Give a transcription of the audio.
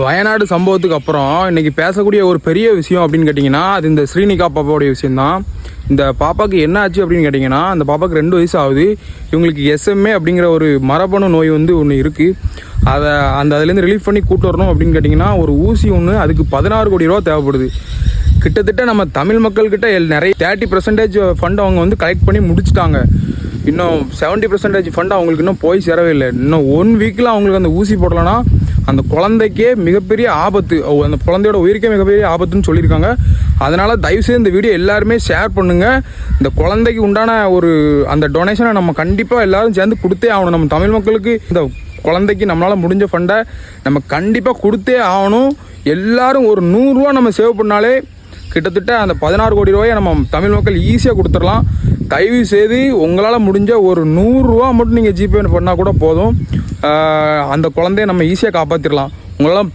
வயநாடு சம்பவத்துக்கு அப்புறம் இன்றைக்கி பேசக்கூடிய ஒரு பெரிய விஷயம் அப்படின்னு கேட்டிங்கன்னா அது இந்த ஸ்ரீனிகா பாப்பாவுடைய விஷயந்தான். இந்த பாப்பாவுக்கு என்ன ஆச்சு அப்படின்னு கேட்டிங்கன்னா, அந்த பாப்பாவுக்கு 2 வயசு ஆகுது. இவங்களுக்கு SMA அப்படிங்கிற ஒரு மரபணு நோய் ஒன்று இருக்குது. அதுலேருந்து ரிலீஃப் பண்ணி கூட்டு வரணும் அப்படின்னு கேட்டிங்கன்னா ஒரு ஊசி ஒன்று அதுக்கு 16 கோடி ரூபா தேவைப்படுது. கிட்டத்தட்ட நம்ம தமிழ் மக்கள்கிட்ட நிறைய 30% ஃபண்ட் அவங்க கலெக்ட் பண்ணி முடிச்சுட்டாங்க. இன்னும் 70% ஃபண்ட் அவங்களுக்கு இன்னும் போய் சேரவே இல்லை. இன்னும் 1 வீக்கில் அவங்களுக்கு அந்த ஊசி போடலைன்னா அந்த குழந்தைக்கே மிகப்பெரிய ஆபத்து, அந்த குழந்தையோட உயிருக்கே மிகப்பெரிய ஆபத்துன்னு சொல்லியிருக்காங்க. அதனால் தயவுசெய்து இந்த வீடியோ எல்லாருமே ஷேர் பண்ணுங்கள். இந்த குழந்தைக்கு உண்டான அந்த டொனேஷனை நம்ம கண்டிப்பாக எல்லோரும் சேர்ந்து கொடுத்தே ஆகணும். நம்ம தமிழ் மக்களுக்கு இந்த குழந்தைக்கு நம்மளால் முடிஞ்ச ஃபண்டை நம்ம கண்டிப்பாக கொடுத்தே ஆகணும். எல்லோரும் ஒரு 100 ரூபா நம்ம சேவ் பண்ணாலே கிட்டத்தட்ட அந்த 16 கோடி ரூபாயை நம்ம தமிழ் மக்கள் ஈஸியாக கொடுத்துடலாம். தயவு செய்து உங்களால் முடிஞ்ச ஒரு 100 ரூபா மட்டும் நீங்கள் ஜிபே பண்ணால் கூட போதும். அந்த குழந்தைய நம்ம ஈஸியாக காப்பாற்றிடலாம். உங்களால்